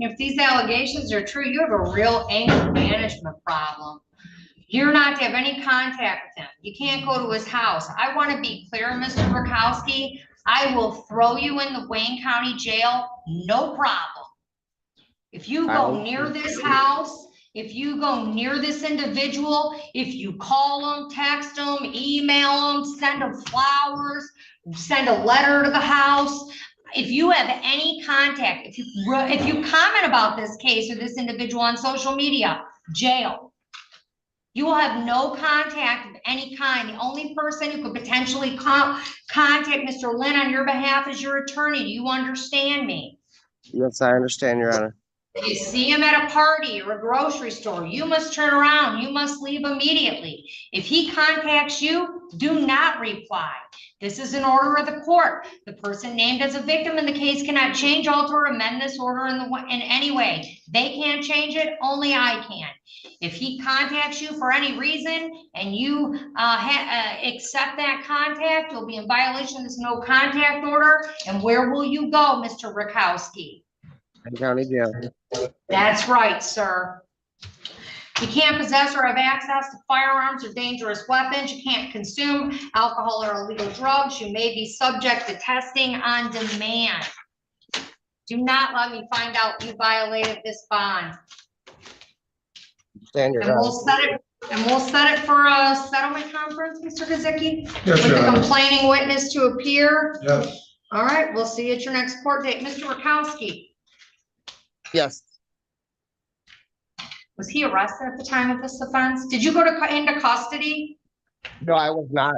If these allegations are true, you have a real anger management problem. You're not to have any contact with him. You can't go to his house. I want to be clear, Mr. Rakowski. I will throw you in the Wayne County Jail, no problem. If you go near this house, if you go near this individual, if you call them, text them, email them, send them flowers, send a letter to the house, if you have any contact, if you comment about this case or this individual on social media, jail. You will have no contact of any kind. The only person who could potentially contact Mr. Lynn on your behalf is your attorney. Do you understand me? Yes, I understand, Your Honor. If you see him at a party or a grocery store, you must turn around. You must leave immediately. If he contacts you, do not reply. This is an order of the court. The person named as a victim in the case cannot change, alter, or amend this order in any way. They can't change it, only I can. If he contacts you for any reason and you accept that contact, you'll be in violation of this no contact order. And where will you go, Mr. Rakowski? County Jail. That's right, sir. You can't possess or have access to firearms or dangerous weapons. You can't consume alcohol or illegal drugs. You may be subject to testing on demand. Do not let me find out you violated this bond. Stand your And ground. we'll set it for a settlement conference, Mr. Kazicki? Yes, With Your the Honor. complaining witness to appear? Yes. All right, we'll see you at your next court date. Mr. Rakowski, Yes. was he arrested at the time of this offense? Did you go into custody? No, I was not.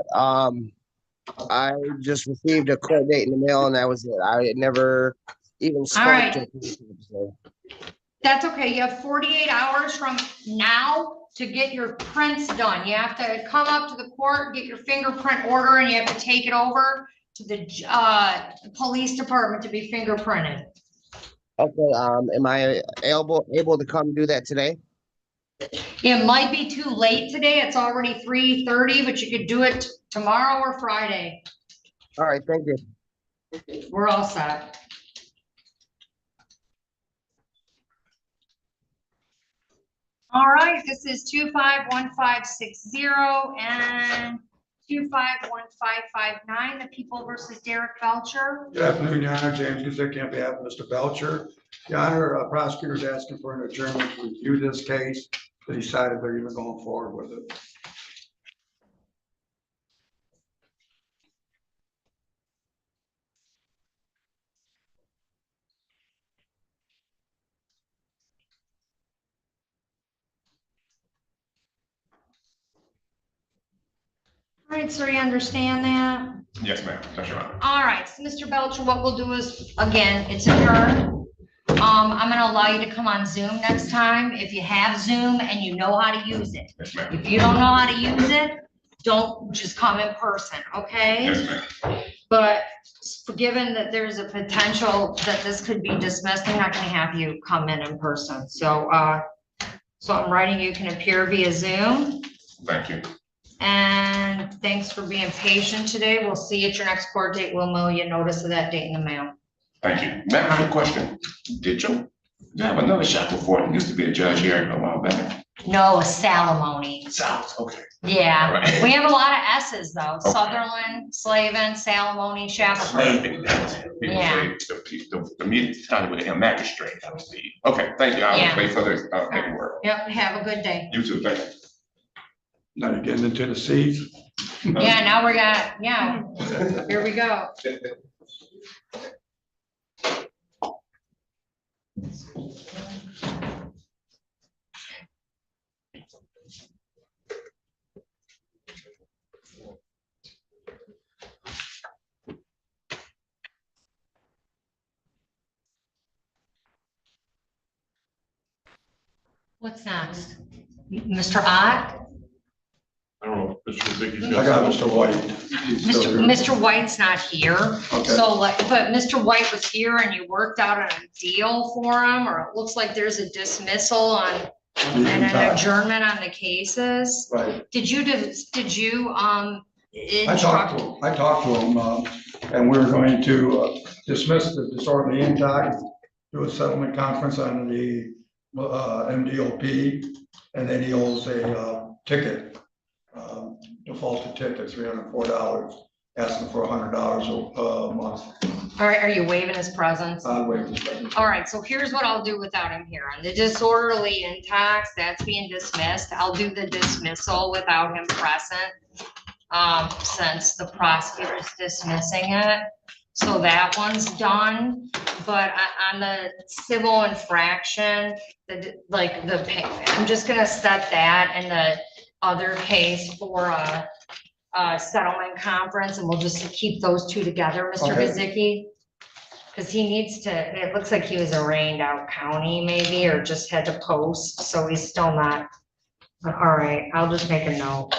I just received a court date in the mail and that was it. I had never even spoke right. to him. That's okay. You have 48 hours from now to get your prints done. You have to come up to the court, get your fingerprint order, and you have to take it over to the police department to be fingerprinted. Okay, am I able to come do that today? It might be too late today. It's already 3:30, but you could do it tomorrow or Friday. All right, thank you. We're all set. All right, this is 251560 and 251559, the People versus Derek Belcher. Good afternoon, Your Honor. James Kazicki on behalf of Mr. Belcher. Your Honor, prosecutor's asking for an adjournment to review this case to decide if they're even going forward with it. All right, so you understand that? Yes, ma'am. That's right. All right, so Mr. Belcher, what we'll do is, again, it's adjourned. I'm gonna allow you to come on Zoom next time if you have Zoom and you know how to use it. Yes, ma'am. If you don't know how to use it, don't just come in person, okay? Yes, ma'am. But given that there's a potential that this could be dismissed, I'm not gonna have you come in person. So I'm writing you can appear via Zoom. Thank you. And thanks for being patient today. We'll see you at your next court date. We'll mail you notice of that date in the mail. Thank you. Ma'am, I have a question. Did you have another Shackelford? Used to be a judge here a while back. No, Salamone. South, okay. Yeah, Right. we have a lot of S's though. Okay. Sutherland, Slavin, Salamone, Shackelford. Maybe that's it. People Yeah. say the meeting started with a magistrate. That was the, okay, thank you. I'll Yeah. wait for the paperwork. Yep, have a good day. You too, thank you. Now you're getting into the seats. Yeah, now we're gonna, yeah, here we go. What's next? Mr. Ott? I don't know, Mr. Kazicki's I got Mr. White. Mr. White's not here. Okay. So like, but Mr. White was here and you worked out a deal for him, or it looks like there's a dismissal on and an adjournment on the cases. Right. Did you I instruct? talked to him, and we were going to dismiss the disorderly conduct do a settlement conference on the MDOP, and then he owes a ticket, defaulted ticket, $304, asking for $100 a month. All right, are you waiving his presence? Wait a second. All right, so here's what I'll do without him here. On the disorderly intox, that's being dismissed. I'll do the dismissal without him present. Since the prosecutor's dismissing it. So that one's done, but on the civil infraction, I'm just gonna set that and the other case for a settlement conference, and we'll just keep those two together, Mr. Okay. Gazicki. Cause he needs to, it looks like he was arraigned out county maybe, or just had to post, so he's still not. But all right, I'll just make a note.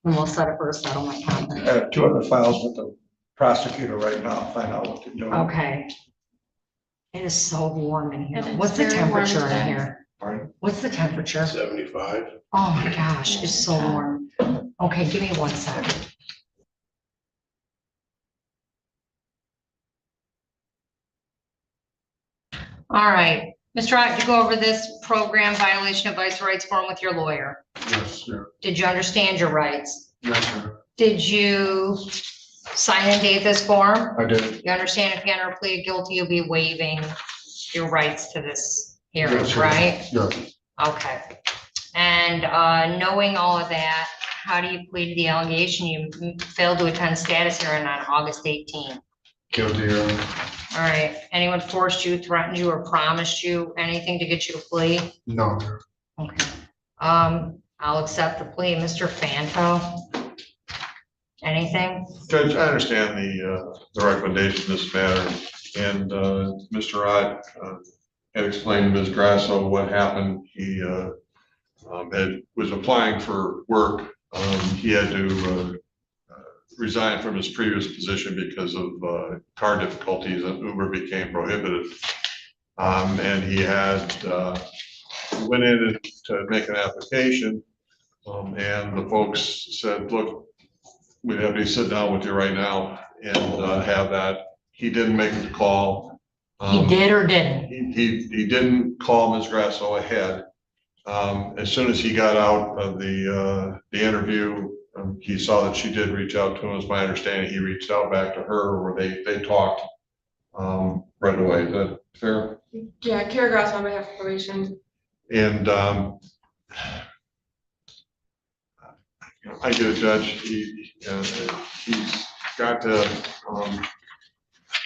And we'll set it for a settlement I conference. have 2 other files with the prosecutor right now, find out what they're doing. Okay. It is so warm in here. It is What's the very warm temperature in today. here? Pardon? What's the temperature? 75. Oh my gosh, it's so warm. Okay, give me 1 second. All right, Mr. Ott, you go over this program violation of rights form with your lawyer. Yes, sir. Did you understand your rights? Yes, sir. Did you sign and date this form? I did. You understand if you enter a plea of guilty, you'll be waiving your rights to this hearing, Yes, sir. right? Yes. Okay. And knowing all of that, how do you plead the allegation you failed to attend status hearing on August 18? Guilty, Your Honor. All right. Anyone forced you, threatened you, or promised you anything to get you to plea? No. Okay. I'll accept the plea. Mr. Fanto? Anything? Judge, I understand the recommendation in this matter, and Mr. Ott had explained to Ms. Grasso what happened. He was applying for work. He had to resign from his previous position because of car difficulties, and Uber became prohibited. And he had went in to make an application, and the folks said, look, we'd have to sit down with you right now and have that. He didn't make the call. He did or didn't? He didn't call Ms. Grasso ahead. As soon as he got out of the interview, he saw that she did reach out to him. As my understanding, he reached out back to her, where they talked right away. Is that fair? Yeah, Kara Gross on behalf of probation. And I get it, Judge. He's got to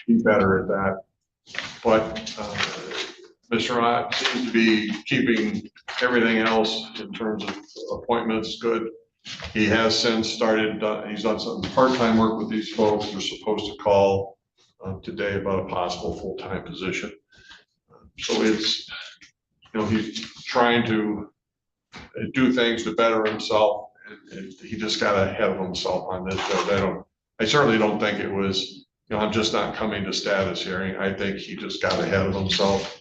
be better at that. But Mr. Ott seems to be keeping everything else in terms of appointments good. He has since started, he's done some part-time work with these folks. They're supposed to call today about a possible full-time position. So it's, he's trying to do things to better himself. And he just got ahead of himself on this, Judge. I certainly don't think it was, I'm just not coming to status hearing. I think he just got ahead of himself.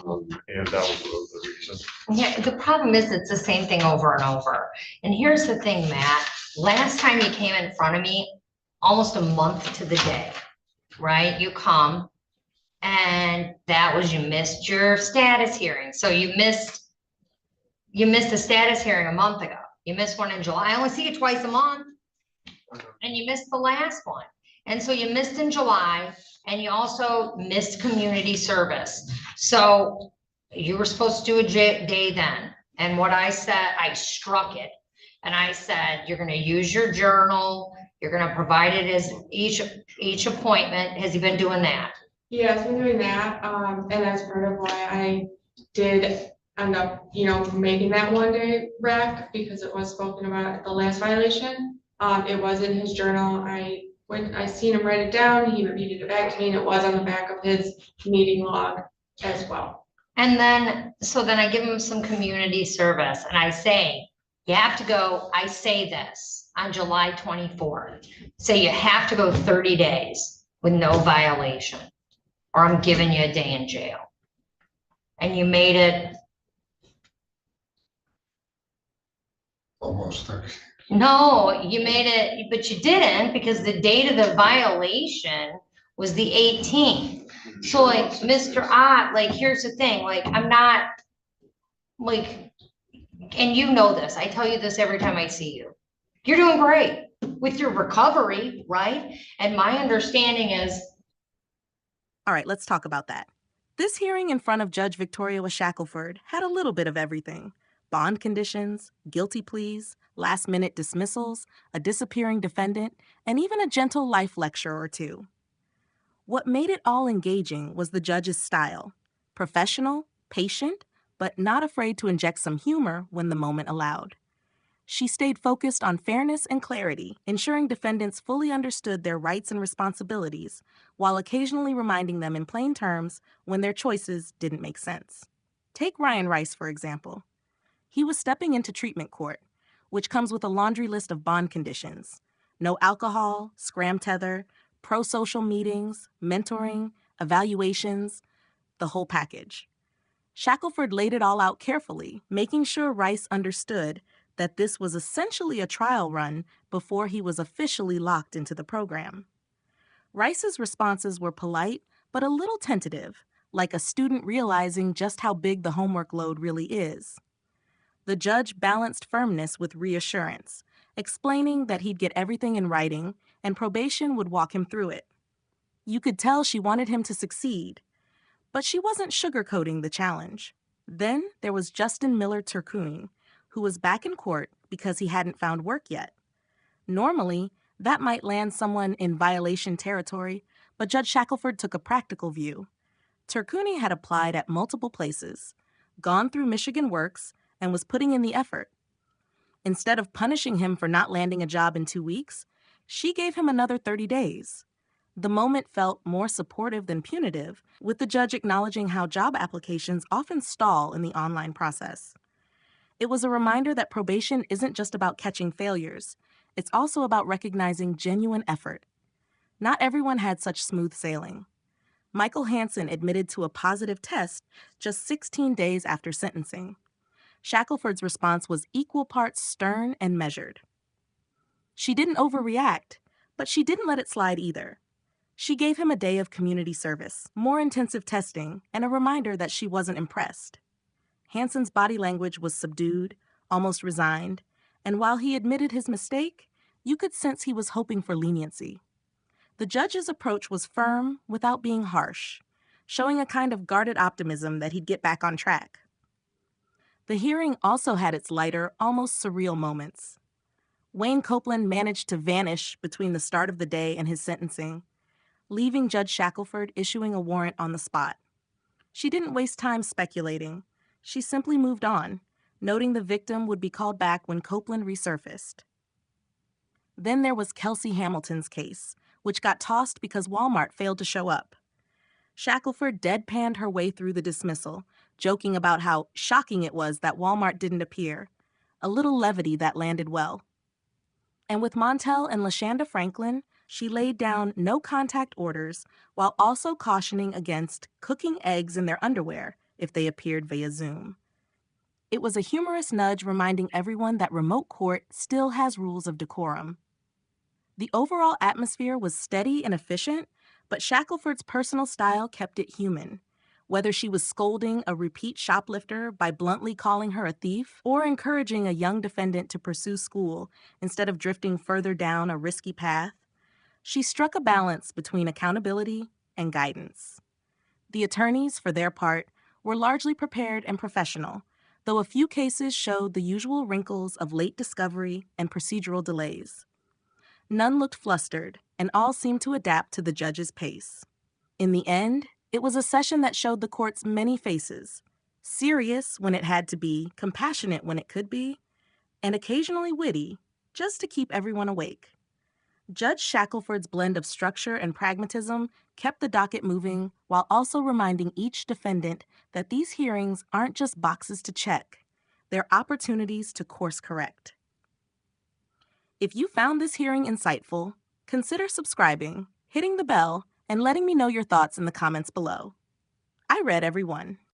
And that was the reason. Yeah, the problem is it's the same thing over and over. And here's the thing, Matt, last time you came in front of me, almost a month to the day, right? You come and that was, you missed your status hearing. So you missed a status hearing a month ago. You missed one in July. I only see you twice a month. And you missed the last one. And so you missed in July, and you also missed community service. So you were supposed to do a day then. And what I said, I struck it. And I said, you're gonna use your journal, you're gonna provide it as each appointment. Has he been doing that? Yeah, I've been doing that, and that's part of why I did end up, making that 1-day rec, because it was spoken about at the last violation. It was in his journal. I seen him write it down, he repeated it back to me, and it was on the back of his meeting log as well. And then, so then I give him some community service and I say, you have to go, I say this on July 24th. Say you have to go 30 days with no violation, or I'm giving you a day in jail. And you made it. Almost 30. No, you made it, but you didn't, because the date of the violation was the 18th. So like, Mr. Ott, like, here's the thing, like, I'm not, like, and you know this, I tell you this every time I see you. You're doing great with your recovery, right? And my understanding is, All right, let's talk about that. This hearing in front of Judge Victoria Shackelford had a little bit of everything. Bond conditions, guilty pleas, last-minute dismissals, a disappearing defendant, and even a gentle life lecture or two. What made it all engaging was the judge's style. Professional, patient, but not afraid to inject some humor when the moment allowed. She stayed focused on fairness and clarity, ensuring defendants fully understood their rights and responsibilities, while occasionally reminding them in plain terms when their choices didn't make sense. Take Ryan Rice, for example. He was stepping into treatment court, which comes with a laundry list of bond conditions. No alcohol, scram tether, pro-social meetings, mentoring, evaluations, the whole package. Shackelford laid it all out carefully, making sure Rice understood that this was essentially a trial run before he was officially locked into the program. Rice's responses were polite, but a little tentative, like a student realizing just how big the homework load really is. The judge balanced firmness with reassurance, explaining that he'd get everything in writing and probation would walk him through it. You could tell she wanted him to succeed, but she wasn't sugarcoating the challenge. Then there was Justin Miller Turcoing, who was back in court because he hadn't found work yet. Normally, that might land someone in violation territory, but Judge Shackelford took a practical view. Turcoing had applied at multiple places, gone through Michigan Works, and was putting in the effort. Instead of punishing him for not landing a job in 2 weeks, she gave him another 30 days. The moment felt more supportive than punitive, with the judge acknowledging how job applications often stall in the online process. It was a reminder that probation isn't just about catching failures. It's also about recognizing genuine effort. Not everyone had such smooth sailing. Michael Hansen admitted to a positive test just 16 days after sentencing. Shackelford's response was equal parts stern and measured. She didn't overreact, but she didn't let it slide either. She gave him a day of community service, more intensive testing, and a reminder that she wasn't impressed. Hansen's body language was subdued, almost resigned, and while he admitted his mistake, you could sense he was hoping for leniency. The judge's approach was firm without being harsh, showing a kind of guarded optimism that he'd get back on track. The hearing also had its lighter, almost surreal moments. Wayne Copeland managed to vanish between the start of the day and his sentencing, leaving Judge Shackelford issuing a warrant on the spot. She didn't waste time speculating. She simply moved on, noting the victim would be called back when Copeland resurfaced. Then there was Kelsey Hamilton's case, which got tossed because Walmart failed to show up. Shackelford deadpanned her way through the dismissal, joking about how shocking it was that Walmart didn't appear, a little levity that landed well. And with Montel and LaShanda Franklin, she laid down no-contact orders while also cautioning against cooking eggs in their underwear if they appeared via Zoom. It was a humorous nudge reminding everyone that remote court still has rules of decorum. The overall atmosphere was steady and efficient, but Shackelford's personal style kept it human. Whether she was scolding a repeat shoplifter by bluntly calling her a thief or encouraging a young defendant to pursue school instead of drifting further down a risky path, she struck a balance between accountability and guidance. The attorneys, for their part, were largely prepared and professional, though a few cases showed the usual wrinkles of late discovery and procedural delays. None looked flustered, and all seemed to adapt to the judge's pace. In the end, it was a session that showed the court's many faces, serious when it had to be, compassionate when it could be, and occasionally witty, just to keep everyone awake. Judge Shackelford's blend of structure and pragmatism kept the docket moving while also reminding each defendant that these hearings aren't just boxes to check. They're opportunities to course correct. If you found this hearing insightful, consider subscribing, hitting the bell, and letting me know your thoughts in the comments below. I read every one.